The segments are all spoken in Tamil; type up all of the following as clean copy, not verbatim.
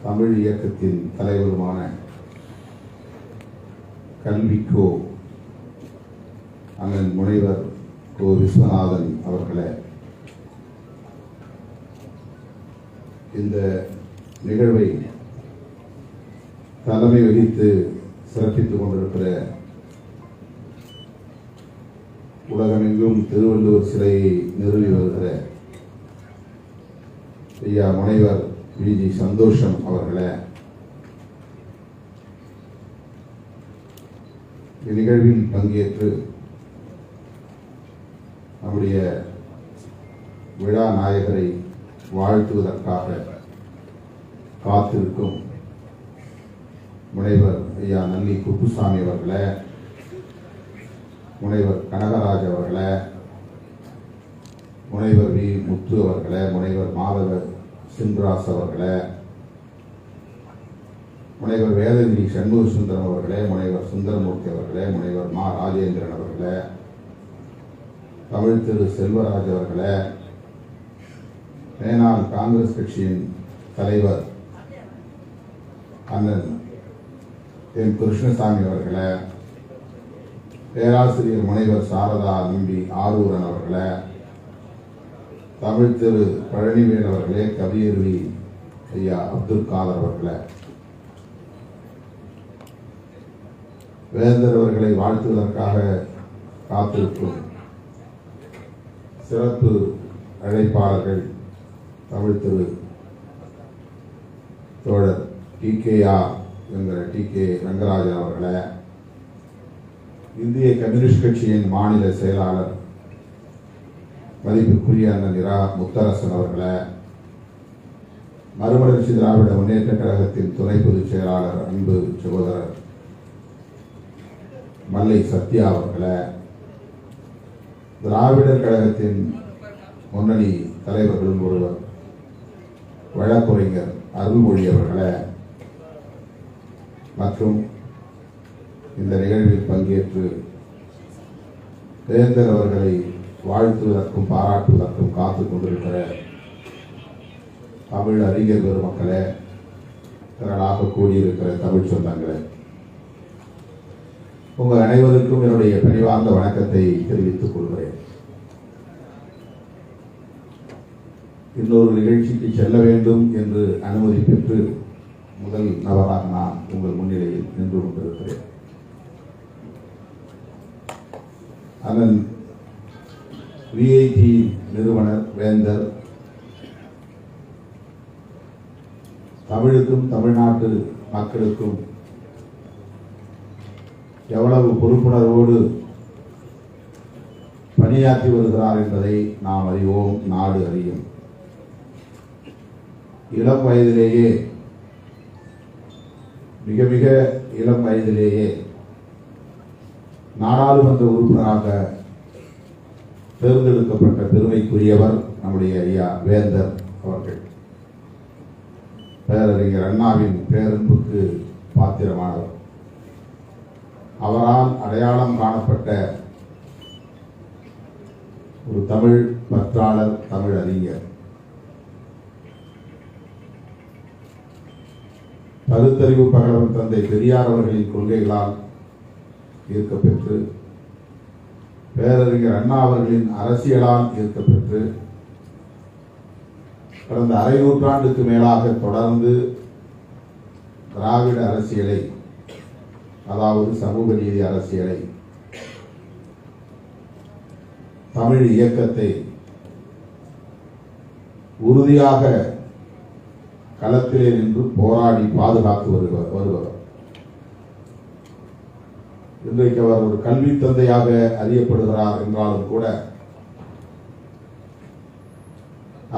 தமிழ் இயக்கத்தின் தலைவருமான கல்விக்கோ அண்ணன் முனைவர் கோ விஸ்வநாதன் அவர்களே, இந்த நிகழ்வை தலைமை வகித்து சிறப்பித்துக் கொண்டிருக்கிற உலகமெங்கும் திருவள்ளுவர் சிலையை நிறுவி வருகிற ஐயா முனைவர் வி.ஜி. சந்தோஷம் அவர்களே, இந்நிகழ்வில் பங்கேற்று நம்முடைய விழா நாயகரை வாழ்த்துவதற்காக காத்திருக்கும் முனைவர் ஐயா நல்லி குப்புசாமி அவர்களே, முனைவர் கனகராஜ் அவர்களே, முனைவர் வி. முத்து அவர்களே, முனைவர் மாதவ சின்ராஸ் அவர்களே, முனைவர் வேதகிரி சண்முக சுந்தரம் அவர்களே, முனைவர் சுந்தரமூர்த்தி அவர்களே, முனைவர் மா. ராஜேந்திரன் அவர்களே, தமிழ் திரு செல்வராஜ் அவர்களே, மேனாள் காங்கிரஸ் கட்சியின் தலைவர் அண்ணன் என் கிருஷ்ணசாமி அவர்களே, பேராசிரியர் முனைவர் சாரதா நம்பி ஆரூரன் அவர்களே, தமிழ் திரு பழனிவேல் அவர்களே, கவியருவி ஐயா அப்துல் காதர் அவர்களே, வேந்தர் அவர்களை வாழ்த்துவதற்காக காத்திருக்கும் சிறப்பு அழைப்பாளர்கள் தமிழ் திரு தோழர் டி.கே.ஆர். என்கிற டி.கே. ரங்கராஜன் அவர்களே, இந்திய கம்யூனிஸ்ட் கட்சியின் மாநில செயலாளர் மதிப்புக்குரிய அண்ணன் இரா. முத்தரசன் அவர்களே, மறுமலர்ச்சி திராவிட முன்னேற்ற கழகத்தின் துணை பொதுச் செயலாளர் அன்பு சகோதரர் மல்லை சத்யா அவர்களே, திராவிடர் கழகத்தின் முன்னணி தலைவர்களும் ஒருவர் வழக்குரைஞர் அருள்மொழி அவர்களே, மற்றும் இந்த நிகழ்வில் பங்கேற்று வேந்தர் அவர்களை வாழ்த்துவதற்கும் பாராட்டுவதற்கும் காத்துக் கொண்டிருக்கிற தமிழ் அறிஞர் பெருமக்களே, திரளாக கூடியிருக்கிற தமிழ் சொந்தங்களே, உங்கள் அனைவருக்கும் என்னுடைய பணிவார்ந்த வணக்கத்தை தெரிவித்துக் கொள்கிறேன். இன்னொரு நிகழ்ச்சிக்கு செல்ல வேண்டும் என்று அனுமதி பெற்று முதல் நபராக நான் உங்கள் முன்னிலையில் நின்று கொண்டிருக்கிறேன். அண்ணன் விஐடி நிறுவனர் வேந்தர் தமிழுக்கும் தமிழ்நாட்டு மக்களுக்கும் எவ்வளவு பொறுப்புணர்வோடு பணியாற்றி வருகிறார் என்பதை நாம் அறிவோம், நாடு அறியும். இளம் வயதிலேயே, மிக மிக இளம் வயதிலேயே நாடாளுமன்ற உறுப்பினராக தேர்ந்தெடுக்கப்பட்ட பெருமைக்குரியவர் நம்முடைய ஐயா வேந்தர் அவர்கள். பேரறிஞர் அண்ணாவின் பேரன்புக்கு பாத்திரமானவர். அவரால் அடையாளம் காணப்பட்ட ஒரு தமிழ் பற்றாளர், தமிழ் அறிஞர். பகுத்தறிவு பகலவன் தந்தை பெரியார் அவர்களின் கொள்கைகளால் ஈர்க்கப்பெற்று, பேரறிஞர் அண்ணா அவர்களின் அரசியலால் ஈர்க்கப்பெற்று, கடந்த அரை நூற்றாண்டுக்கு மேலாக தொடர்ந்து திராவிட அரசியலை, அதாவது சமூக நீதி அரசியலை, தமிழ் இயக்கத்தை உறுதியாக களத்திலே நின்று போராடி பாதுகாத்து வருபவர். இன்றைக்கு அவர் ஒரு கல்வி தந்தையாக அறியப்படுகிறார் என்றாலும் கூட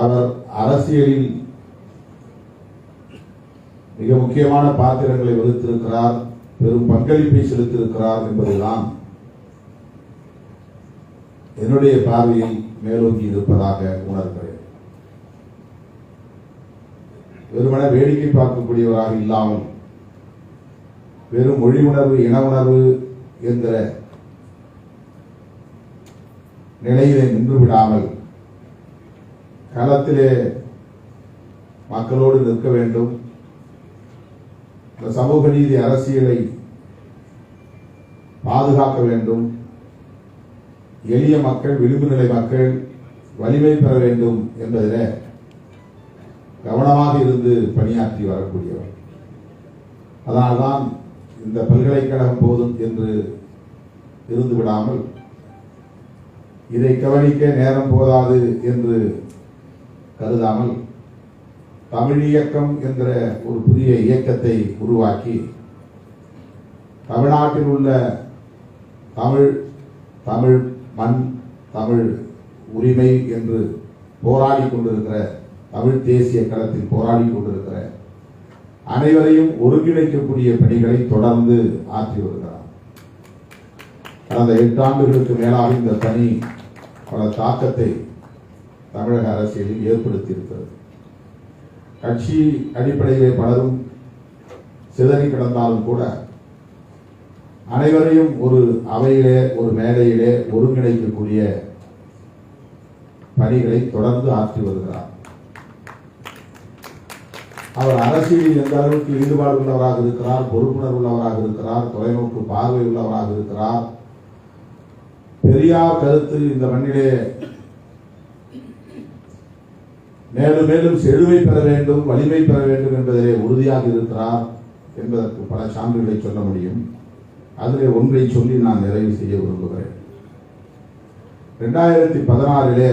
அவர் அரசியலில் மிக முக்கியமான பாத்திரங்களை வகித்திருக்கிறார், பெரும் பங்களிப்பை செலுத்தியிருக்கிறார் என்பதுதான் என்னுடைய பார்வையில் மேலோங்கி இருப்பதாக உணர்கிறேன். வெறுமன வேடிக்கை பார்க்கக்கூடியவராக இல்லாமல் வெறும் மொழி உணர்வு, இன உணர்வு என்கிற நிலையிலே நின்று விடாமல் களத்திலே மக்களோடு நிற்க வேண்டும், இந்த சமூக நீதி அரசியலை பாதுகாக்க வேண்டும், எளிய மக்கள், விளிம்பு நிலை மக்கள் வலிமை பெற வேண்டும் என்பதில் கவனமாக இருந்து பணியாற்றி வரக்கூடியவர். அதனால்தான் இந்த பல்கலைக்கழகம் போதும் என்று இருந்து விடாமல் இதை கவனிக்க நேரம் போதாது என்று கருதாமல் தமிழ் இயக்கம் என்ற ஒரு புதிய இயக்கத்தை உருவாக்கி தமிழ்நாட்டில் உள்ள தமிழ் மண், தமிழ் உரிமை என்று போராடி கொண்டிருக்கிற, தமிழ் தேசிய களத்தில் போராடி கொண்டிருக்கிற அனைவரையும் ஒருங்கிணைக்கக்கூடிய பணிகளை தொடர்ந்து ஆற்றி வருகிறார். கடந்த 8 ஆண்டுகளுக்கு மேலாக இந்த பணி பல தாக்கத்தை தமிழக அரசியலில் ஏற்படுத்தியிருக்கிறது. கட்சி அடிப்படையிலே பலரும் சிதறி கிடந்தாலும் கூட அனைவரையும் ஒரு அவையிலே, ஒரு மேடையிலே ஒருங்கிணைக்கக்கூடிய பணிகளை தொடர்ந்து ஆற்றி வருகிறார். அவர் அரசியலில் எந்த அளவுக்கு ஈடுபாடு உள்ளவராக இருக்கிறார், பொறுப்புணர்வு உள்ளவராக இருக்கிறார், தொலைநோக்கு பார்வை உள்ளவராக இருக்கிறார். பெரியார் கருத்து இந்த மண்ணிலே மேலும் மேலும் செழுமை பெற வேண்டும், வலிமை பெற வேண்டும் என்பதிலே உறுதியாக இருக்கிறார் என்பதற்கு பல சான்றுகளை சொல்ல முடியும். அதிலே ஒன்றை சொல்லி நான் நிறைவு செய்ய விரும்புகிறேன். 2016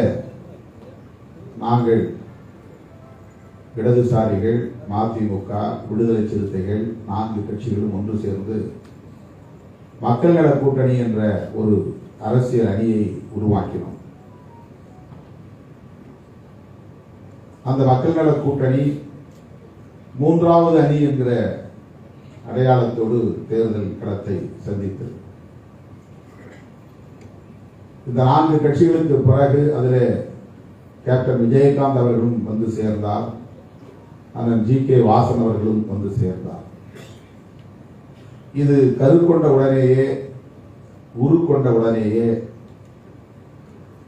நாங்கள் இடதுசாரிகள், மதிமுக, விடுதலை சிறுத்தைகள் 4 கட்சிகளும் ஒன்று சேர்ந்து மக்கள் நல கூட்டணி என்ற ஒரு அரசியல் அணியை உருவாக்கினோம். அந்த மக்கள் நல கூட்டணி 3வது அணி என்கிற அடையாளத்தோடு தேர்தல் களத்தை சந்தித்தது. இந்த 4 கட்சிகளுக்கு பிறகு அதில் கேப்டன் விஜயகாந்த் அவர்களும் வந்து சேர்ந்தார், அண்ணன் GK வாசன் அவர்களும் வந்து சேர்ந்தார். இது கருக்கொண்ட உடனேயே, உருக்கொண்ட உடனேயே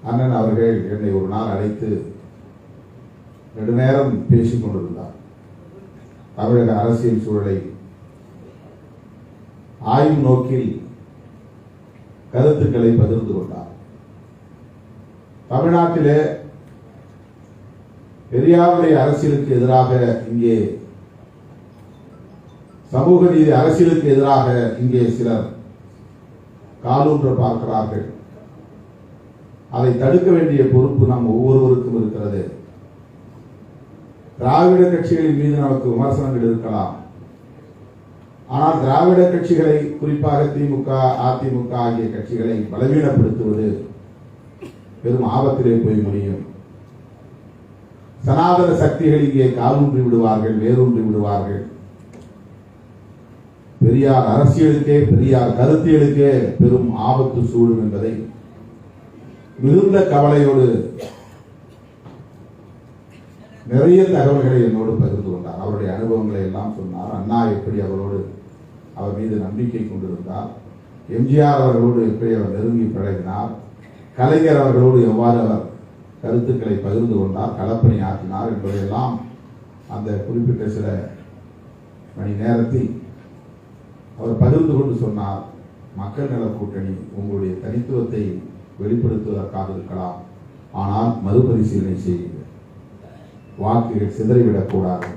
அண்ணன் அவர்கள் என்னை ஒரு நாள் அழைத்து நெடுநேரம் பேசிக் கொண்டிருந்தார். தமிழக அரசியல் சூழலை ஆய்வு நோக்கில் கருத்துக்களை பகிர்ந்து கொண்டார். தமிழ்நாட்டிலே பெரியாருடைய அரசியலுக்கு எதிராக, இங்கே சமூக நீதி அரசியலுக்கு எதிராக இங்கே சிலர் காலூன்ற பார்க்கிறார்கள். அதை தடுக்க வேண்டிய பொறுப்பு நம் ஒவ்வொருவருக்கும் இருக்கிறது. திராவிட கட்சிகளின் மீது நமக்கு விமர்சனங்கள் இருக்கலாம். ஆனால் திராவிட கட்சிகளை, குறிப்பாக திமுக, அதிமுக ஆகிய கட்சிகளை பலவீனப்படுத்துவது பெரும் ஆபத்திலே போய் முடியும். சனாதன சக்திகள் இங்கே காலூன்றி விடுவார்கள், வேரூன்றி விடுவார்கள். பெரியார் அரசியலுக்கே, பெரியார் கருத்தியலுக்கே பெரும் ஆபத்து சூழும் என்பதை மிகுந்த கவலையோடு நிறைய தகவல்களை என்னோடு பகிர்ந்து கொண்டார். அவருடைய அனுபவங்களை எல்லாம் சொன்னார். அண்ணா எப்படி அவர் மீது நம்பிக்கை கொண்டிருந்தார், எம்ஜிஆர் அவர்களோடு எப்படி அவர் நெருங்கி பழகினார், கலைஞர் அவர்களோடு எவ்வாறு அவர் கருத்துக்களை பகிர்ந்து கொண்டார், களப்பணி ஆற்றினார் என்பதையெல்லாம் அந்த குறிப்பிட்ட சில மணி நேரத்தில் அவர் பகிர்ந்து கொண்டு சொன்னார். மக்கள் நல கூட்டணி உங்களுடைய தனித்துவத்தை வெளிப்படுத்துவதற்காக இருக்கலாம், ஆனால் மறுபரிசீலனை செய்யுங்கள், வாக்குகள் சிதறிவிடக்கூடாது.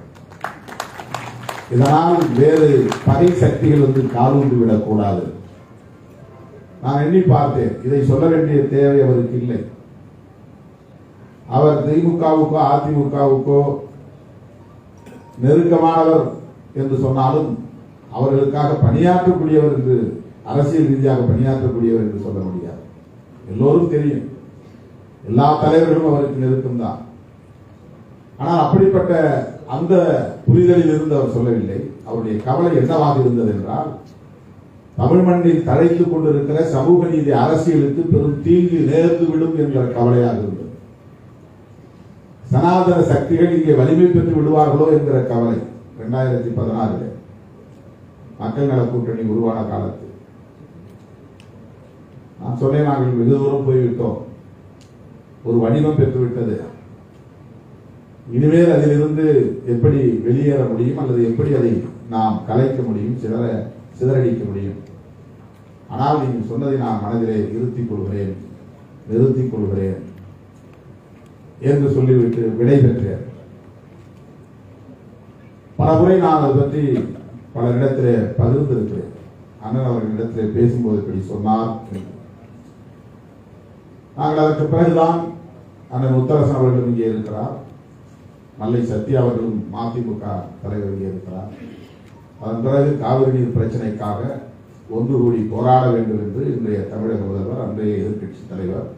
இதனால் வேறு பகை சக்திகள் வந்து காலூன்றி விடக்கூடாது. நான் எண்ணி பார்த்தேன், இதை சொல்ல வேண்டிய தேவை அவருக்கு இல்லை. அவர் திமுகவுக்கோ அதிமுகவுக்கோ நெருக்கமானவர் என்று சொன்னாலும் அவர்களுக்காக பணியாற்றக்கூடியவர் என்று, அரசியல் ரீதியாக பணியாற்றக்கூடியவர் என்று சொல்ல முடியாது. எல்லோரும் தெரியும், எல்லா தலைவர்களும் அவருக்கு நெருக்கம்தான். ஆனால் அப்படிப்பட்ட அந்த புரிதலில் இருந்து அவர் சொல்லவில்லை. அவருடைய கவலை என்னவாக இருந்தது என்றால், தமிழ் மண்ணில் தழைத்துக் கொண்டிருக்கிற சமூக நீதி அரசியலுக்கு பெரும் தீங்கு நேர்ந்துவிடும் என்கிற கவலையாக இருந்தது. சனாதன சக்திகள் இங்கே வலிமை பெற்று விடுவார்களோ என்கிற கவலை. 2016 மக்கள் நல கூட்டணி உருவான காலத்தில் நான் சொன்னேன், நாங்கள் வெகு தூரம் போய்விட்டோம், ஒரு வடிவம் பெற்றுவிட்டது. இனிமேல் அதிலிருந்து எப்படி வெளியேற முடியும் அல்லது எப்படி அதை நாம் கலைக்க முடியும், சிதறடிக்க முடியும். ஆனால் நீங்கள் சொன்னதை நான் மனதிலே நிறுத்திக் கொள்கிறேன் என்று சொல்லிவிட்டு விடைபெற்றேன். பல முறை நான் அதை பற்றி பலரிடத்திலே பகிர்ந்திருக்கிறேன். அண்ணன் அவர்களிடத்திலே பேசும்போது இப்படி சொன்னார். நாங்கள் அதற்கு பிறகுதான் அண்ணன் முத்தரசன் அவர்களும் இங்கே இருக்கிறார், மல்லை சத்யா அவர்களும் மதிமுக தலைவர் இங்கே இருக்கிறார். அதன் பிறகு காவிரி நீர் பிரச்சனைக்காக ஒன்று கூடி போராட வேண்டும் என்று இன்றைய தமிழக முதல்வர், அன்றைய எதிர்க்கட்சி தலைவர்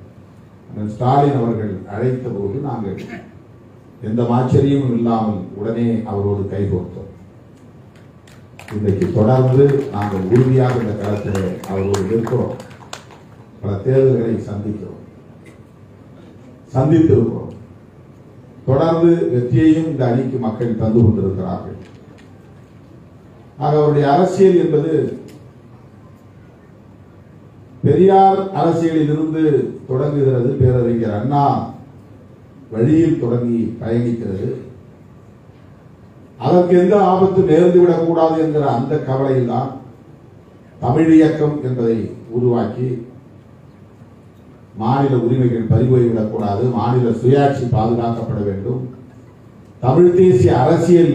அண்ணன் ஸ்டாலின் அவர்கள் அழைத்த போது நாங்கள் எந்த ஆச்சரியமும் இல்லாமல் உடனே அவரோடு கைகோர்த்தோம். இன்றைக்கு தொடர்ந்து நாங்கள் உறுதியாக இந்த களத்தில் அவரோடு இருக்கிறோம். பல தேர்தல்களை சந்தித்திருக்கிறோம். தொடர்ந்து வெற்றியையும் இந்த அணிக்கு மக்கள் தந்து கொண்டிருக்கிறார்கள். ஆக அவருடைய அரசியல் என்பது பெரியார் அரசியலில் இருந்து தொடங்குகிறது, பேரறிஞர் அண்ணா வழியில் தொடங்கி பயணிக்கிறது. அதற்கு எந்த ஆபத்து நேர்ந்துவிடக் கூடாது என்கிற அந்த கவலையில் தான் தமிழ் இயக்கம் என்பதை உருவாக்கி மாநில உரிமைகள் பறிபோய்விடக்கூடாது, மாநில சுயாட்சி பாதுகாக்கப்பட வேண்டும், தமிழ் தேசிய அரசியல்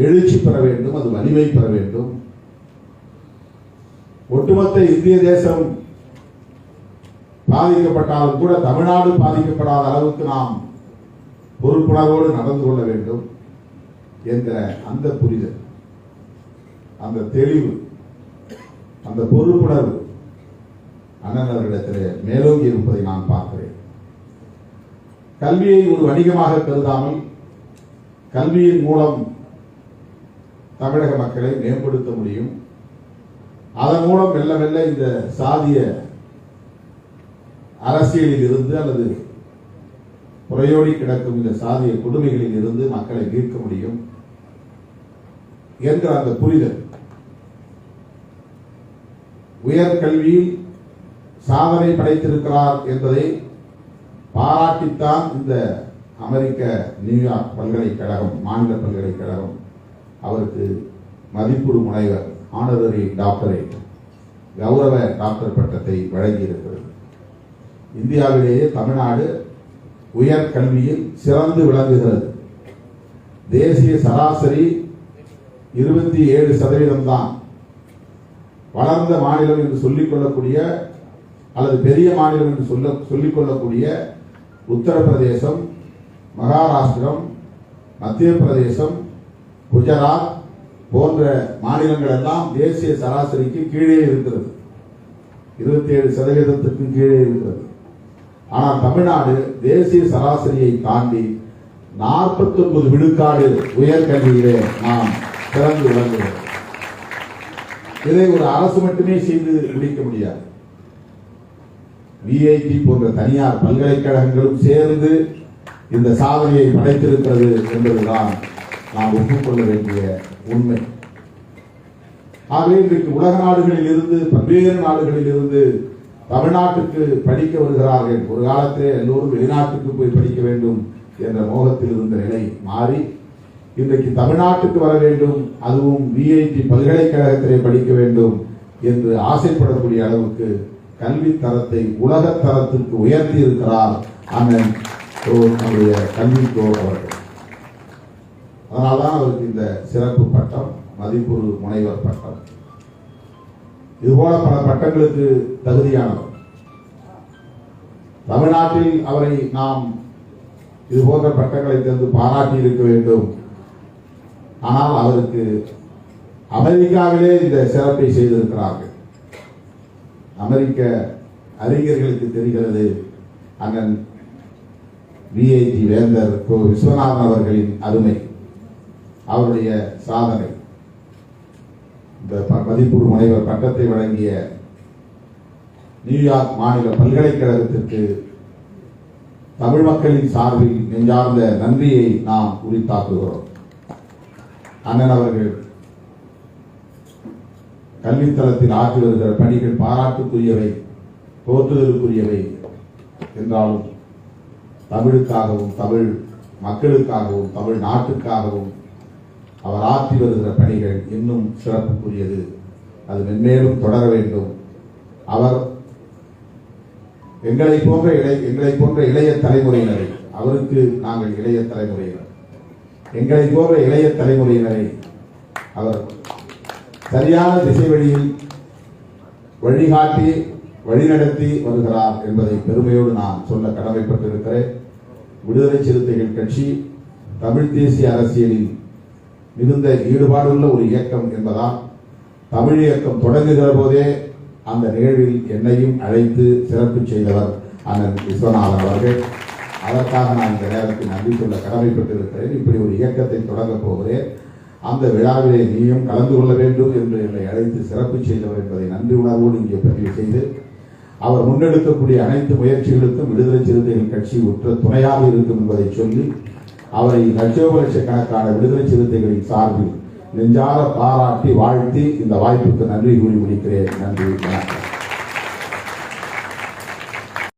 எழுச்சி பெற வேண்டும், அது வலிமை பெற வேண்டும், ஒட்டுமொத்த இந்திய தேசம் பாதிக்கப்பட்டாலும் கூட தமிழ்நாடு பாதிக்கப்படாத அளவுக்கு நாம் பொறுப்புணர்வோடு நடந்து கொள்ள வேண்டும் என்கிற அந்த புரிதல், அந்த தெளிவு, அந்த பொறுப்புணர்வு அண்ணன் அவர்களிடத்திலே மேலோங்கி இருப்பதை நான் பார்க்கிறேன். கல்வியை ஒரு வணிகமாக கருதாமல் கல்வியின் மூலம் தமிழக மக்களை மேம்படுத்த முடியும். அதன் மூலம் மெல்ல மெல்ல இந்த சாதிய அரசியலில் இருந்து அல்லது புறையோடி கிடக்கும் இந்த சாதிய கொடுமைகளில் இருந்து மக்களை மீட்க முடியும் என்ற அந்த புரிதல், உயர்கல்வியில் சாதனை படைத்திருக்கிறார் என்பதை பாராட்டித்தான் இந்த அமெரிக்க நியூயார்க் பல்கலைக்கழகம், மாநில பல்கலைக்கழகம் அவருக்கு மதிப்புறு முனைவர் ஆனரரி டாக்டரேட், கௌரவ டாக்டர் பட்டத்தை வழங்கியிருக்கிறது. இந்தியாவிலேயே தமிழ்நாடு உயர்கல்வியில் சிறந்து விளங்குகிறது. தேசிய சராசரி 27% தான். வளர்ந்த மாநிலம் என்று சொல்லிக் கொள்ளக்கூடிய அல்லது பெரிய மாநிலம் என்று சொல்லிக் கொள்ளக்கூடிய உத்தரப்பிரதேசம், மகாராஷ்டிரம், மத்திய பிரதேசம், குஜராத் போன்ற மாநிலங்கள் எல்லாம் தேசிய சராசரிக்கு கீழே இருக்கிறது, 27%க்கு கீழே இருக்கிறது. ஆனால் தமிழ்நாடு தேசிய சராசரியை தாண்டி 49 விழுக்காடு உயர்கல்வியிலே நாம் சிறந்து விளங்குகிறோம். இதை ஒரு அரசு மட்டுமே செய்து முடிக்க முடியாது. விஐடி போன்ற தனியார் பல்கலைக்கழகங்களும் சேர்ந்து இந்த சாதனையை படைத்திருக்கிறது என்பதுதான் நாம் ஒப்புக்கொள்ள வேண்டிய உண்மை. ஆகவே இன்றைக்கு உலக நாடுகளில் இருந்து, பல்வேறு நாடுகளில் இருந்து தமிழ்நாட்டுக்கு படிக்க வருகிறார்கள். ஒரு காலத்திலே எல்லோரும் வெளிநாட்டுக்கு போய் படிக்க வேண்டும் என்ற மோகத்தில் இருந்த நிலை மாறி இன்றைக்கு தமிழ்நாட்டுக்கு வர வேண்டும், அதுவும் விஐடி பல்கலைக்கழகத்திலே படிக்க வேண்டும் என்று ஆசைப்படக்கூடிய அளவுக்கு கல்வி தரத்தை உலக தரத்திற்கு உயர்த்தி இருக்கிறார் அண்ணன் நம்முடைய கல்விக்கோ அவர்கள். அதனால்தான் அவருக்கு இந்த சிறப்பு பட்டம், மதிப்புறு முனைவர் பட்டம். இதுபோல பல பட்டங்களுக்கு தகுதியானவர். தமிழ்நாட்டில் அவரை நாம் இது போன்ற பட்டங்களை தந்து பாராட்டி இருக்க வேண்டும். ஆனால் அவருக்கு அமெரிக்காவிலே இந்த சிறப்பை செய்திருக்கிறார்கள். அமெரிக்க அறிஞர்களுக்கு தெரிகிறது அண்ணன் விஐடி வேந்தர் விஸ்வநாதன் அவர்களின் அருமை, அவருடைய சாதனை. இந்த மதிப்புறு முனைவர் பட்டத்தை வழங்கிய நியூயார்க் மாநில பல்கலைக்கழகத்திற்கு தமிழ் மக்களின் சார்பில் நெஞ்சார்ந்த நன்றியை நாம் உரித்தாக்குகிறோம். அண்ணன் அவர்கள் கல்வித்தளத்தில் ஆற்றி வருகிற பணிகள் பாராட்டுக்குரியவை, போற்றுதலுக்குரியவை என்றாலும் தமிழுக்காகவும் தமிழ் மக்களுக்காகவும் தமிழ் நாட்டுக்காகவும் அவர் ஆற்றி வருகிற பணிகள் இன்னும் சிறப்புக்குரியது. அது மென்மேலும் தொடர வேண்டும். அவர் எங்களை போன்ற இளைய தலைமுறையினரை, அவருக்கு நாங்கள் இளைய தலைமுறையினர், எங்களை போன்ற இளைய தலைமுறையினரை அவர் சரியான திசை வழியில் வழிகாட்டி வழிநடத்தி வருகிறார் என்பதை பெருமையோடு நான் சொல்ல கடமைப்பட்டிருக்கிறேன். விடுதலை சிறுத்தைகள் கட்சி தமிழ் தேசிய அரசியலில் மிகுந்த ஈடுபாடுள்ள ஒரு இயக்கம் என்பதால் தமிழ் இயக்கம் தொடங்குகிற போதே அந்த நிகழ்வில் என்னையும் அழைத்து சிறப்பு செய்தவர் அண்ணன் விஸ்வநாதன் அவர்கள். அதற்காக நான் இந்த நேரத்தில் நன்றி சொல்ல கடமைப்பட்டிருக்கிறேன். இப்படி ஒரு இயக்கத்தை தொடங்கப் போகிறேன், அந்த விழாவிலே நீயும் கலந்து கொள்ள வேண்டும் என்று என்னை அழைத்து சிறப்பு செய்தவர் என்பதை நன்றி உணர்வோடு இங்கே பதிவு செய்து, அவர் முன்னெடுக்கக்கூடிய அனைத்து முயற்சிகளுக்கும் விடுதலை சிறுத்தைகள் கட்சி உற்ற துணையாக இருக்கும் என்பதை சொல்லி, அவரை லட்சோபலட்சக்கணக்கான விடுதலை சிறுத்தைகளின் சார்பில் நெஞ்சார பாராட்டி வாழ்த்தி இந்த வாய்ப்புக்கு நன்றி கூறி முடிக்கிறேன். நன்றி, வணக்கம்.